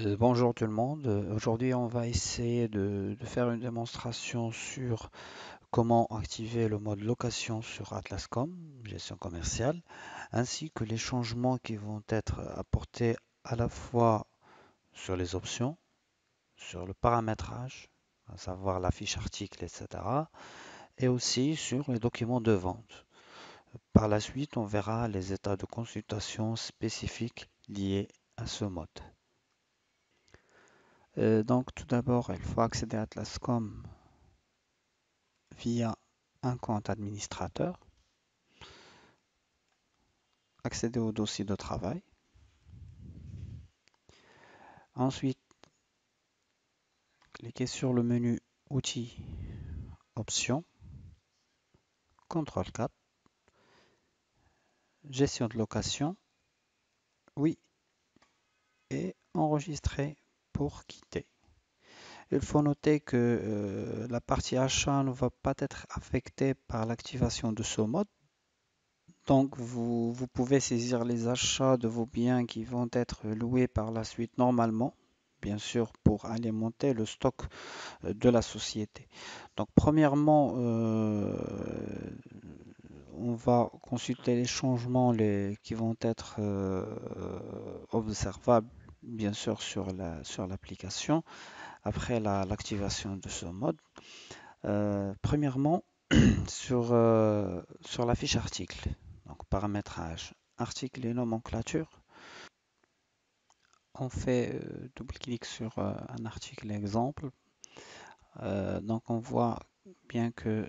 Bonjour tout le monde. Aujourd'hui, on va essayer de faire une démonstration sur comment activer le mode location sur Atlascom, gestion commerciale, ainsi que les changements qui vont être apportés à la fois sur les options, sur le paramétrage, à savoir la fiche article, etc., et aussi sur les documents de vente. Par la suite, on verra les états de consultation spécifiques liés à ce mode. Donc tout d'abord, il faut accéder à Atlascom via un compte administrateur, accéder au dossier de travail. Ensuite, cliquez sur le menu Outils, Options, CTRL 4, Gestion de location, oui, et Enregistrer pour quitter. Il faut noter que la partie achat ne va pas être affectée par l'activation de ce mode. Donc, vous pouvez saisir les achats de vos biens qui vont être loués par la suite normalement, bien sûr, pour alimenter le stock de la société. Donc, premièrement, on va consulter les changements qui vont être observables, bien sûr, sur l'application après l'activation de ce mode. Premièrement, sur la fiche article. Donc, paramétrage, article et nomenclature. On fait double-clic sur un article exemple. Donc, on voit bien que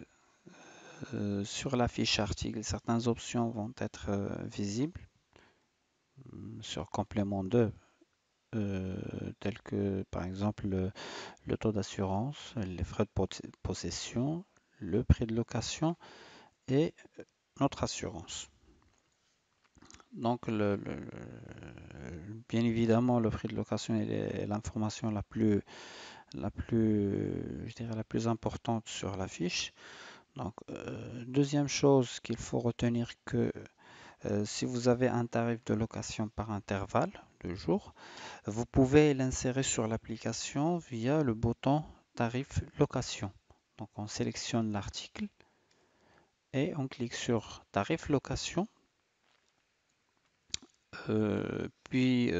sur la fiche article, certaines options vont être visibles sur complément 2, tels que par exemple le taux d'assurance, les frais de possession, le prix de location et notre assurance. Donc, bien évidemment, le prix de location est l'information je dirais la plus importante sur la fiche. Donc, deuxième chose qu'il faut retenir que si vous avez un tarif de location par intervalle de jours, vous pouvez l'insérer sur l'application via le bouton tarif location. Donc, on sélectionne l'article et on clique sur tarif location. Puis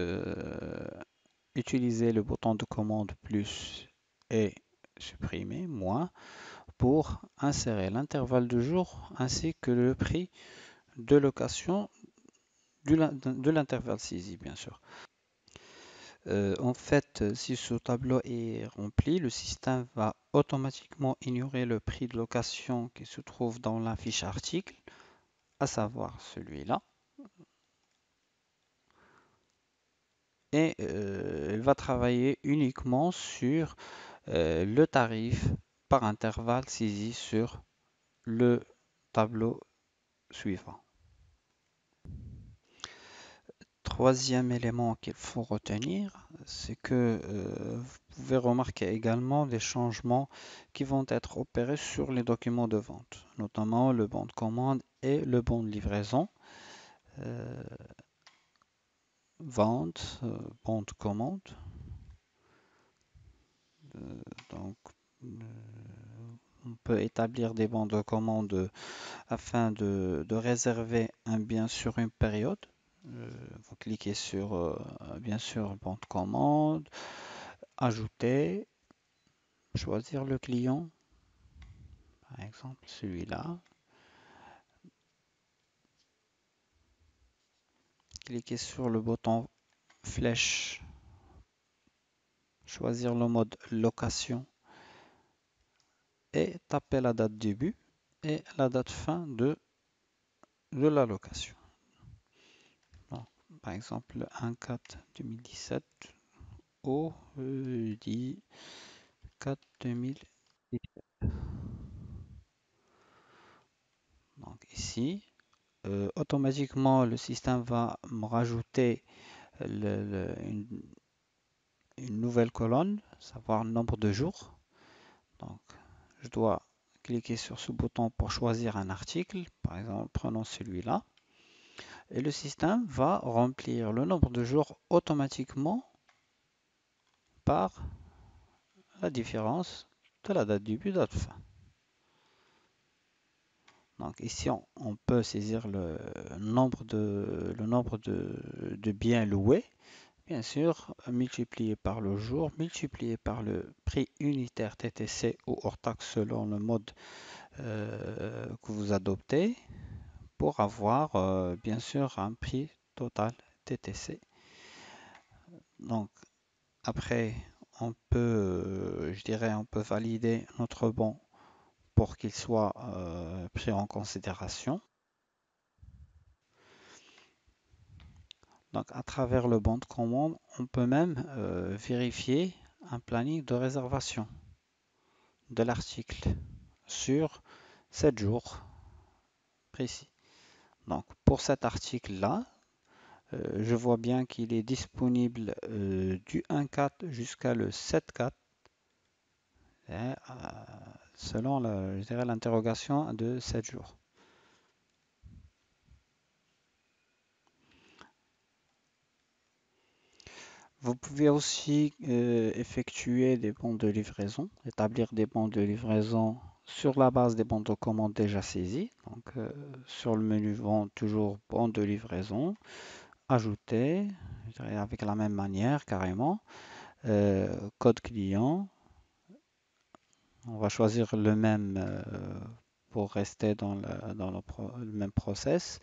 utiliser le bouton de commande plus et supprimer moins pour insérer l'intervalle de jour ainsi que le prix de location de l'intervalle saisi, bien sûr. En fait, si ce tableau est rempli, le système va automatiquement ignorer le prix de location qui se trouve dans la fiche article, à savoir celui-là. Et il va travailler uniquement sur le tarif par intervalle saisi sur le tableau suivant. Troisième élément qu'il faut retenir, c'est que vous pouvez remarquer également des changements qui vont être opérés sur les documents de vente, notamment le bon de commande et le bon de livraison. Euh, Vente, bon de commande. Donc, on peut établir des bons de commande afin de réserver un bien sur une période. Vous cliquez sur, bien sûr, bon de commande, ajouter, choisir le client, par exemple celui-là. Cliquez sur le bouton flèche, choisir le mode location et taper la date début et la date fin de la location. Bon, par exemple, 1/4/2017 au 10/4/2017. Donc ici, automatiquement, le système va me rajouter une nouvelle colonne, savoir le nombre de jours. Donc, je dois cliquer sur ce bouton pour choisir un article. Par exemple, prenons celui-là. Et le système va remplir le nombre de jours automatiquement par la différence de la date début et date fin. Donc ici, on peut saisir le nombre de biens loués, bien sûr, multiplié par le jour, multiplié par le prix unitaire TTC ou hors taxe selon le mode que vous adoptez, pour avoir bien sûr un prix total TTC. Donc après, je dirais, on peut valider notre bon pour qu'il soit pris en considération. Donc, à travers le bon de commande, on peut même vérifier un planning de réservation de l'article sur 7 jours précis. Donc, pour cet article-là, je vois bien qu'il est disponible du 1-4 jusqu'à le 7-4, selon je dirais, l'interrogation de 7 jours. Vous pouvez aussi effectuer des bons de livraison, établir des bons de livraison sur la base des bons de commande déjà saisis. Donc, sur le menu vente, toujours bons de livraison, ajouter, je dirais avec la même manière carrément, code client. On va choisir le même pour rester dans le même process.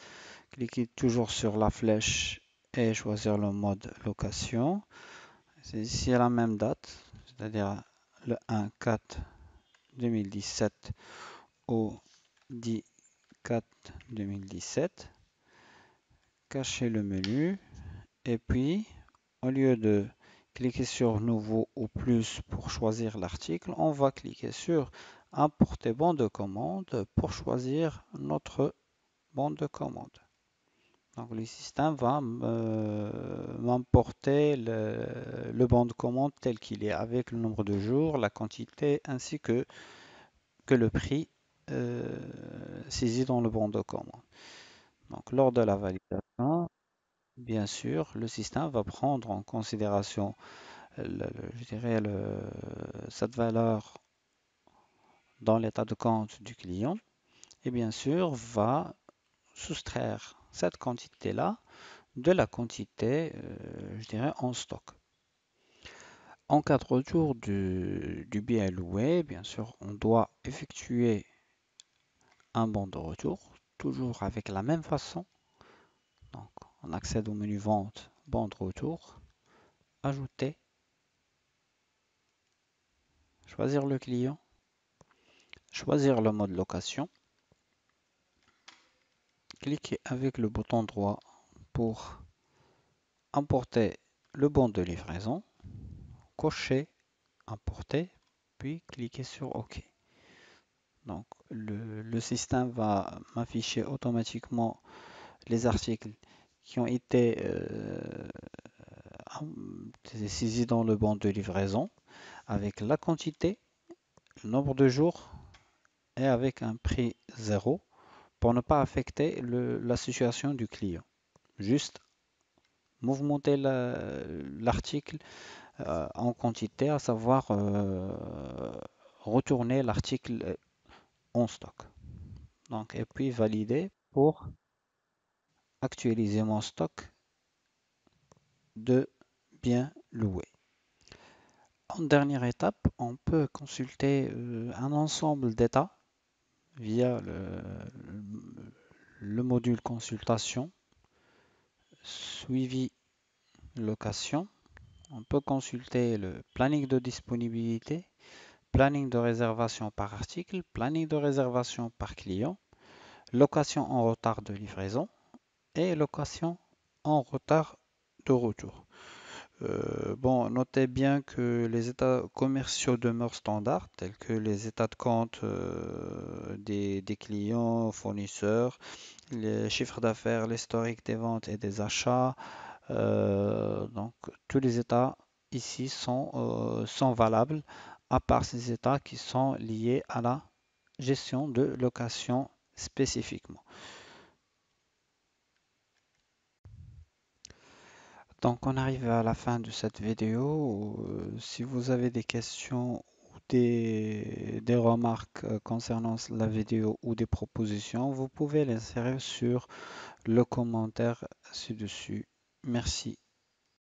Cliquez toujours sur la flèche et choisir le mode location. C'est ici la même date, c'est-à-dire le 1-4-2017 au 10-4-2017. Cachez le menu et puis au lieu de cliquer sur nouveau ou plus pour choisir l'article, on va cliquer sur importer bon de commande pour choisir notre bon de commande. Donc le système va m'emporter le bon de commande tel qu'il est avec le nombre de jours, la quantité ainsi que le prix saisi dans le bon de commande. Donc lors de la validation, bien sûr, le système va prendre en considération je dirais cette valeur dans l'état de compte du client et bien sûr va soustraire cette quantité-là de la quantité, je dirais, en stock. En cas de retour du bien loué, bien sûr, on doit effectuer un bon de retour, toujours avec la même façon. Donc, on accède au menu vente, bon de retour, ajouter, choisir le client, choisir le mode location, cliquer avec le bouton droit pour importer le bon de livraison, cocher, importer, puis cliquer sur OK. Donc, le système va m'afficher automatiquement les articles qui ont été saisis dans le bon de livraison avec la quantité, le nombre de jours et avec un prix zéro pour ne pas affecter la situation du client. Juste mouvementer l'article en quantité, à savoir retourner l'article en stock. Donc, et puis valider pour actualiser mon stock de biens loués. En dernière étape, on peut consulter un ensemble d'états via le module consultation, suivi location. On peut consulter le planning de disponibilité, planning de réservation par article, planning de réservation par client, location en retard de livraison et location en retard de retour. Bon, notez bien que les états commerciaux demeurent standards, tels que les états de compte des clients, fournisseurs, les chiffres d'affaires, l'historique des ventes et des achats. Donc, tous les états ici sont valables, à part ces états qui sont liés à la gestion de location spécifiquement. Donc on arrive à la fin de cette vidéo. Si vous avez des questions ou des remarques concernant la vidéo ou des propositions, vous pouvez l'insérer sur le commentaire ci-dessus. Merci.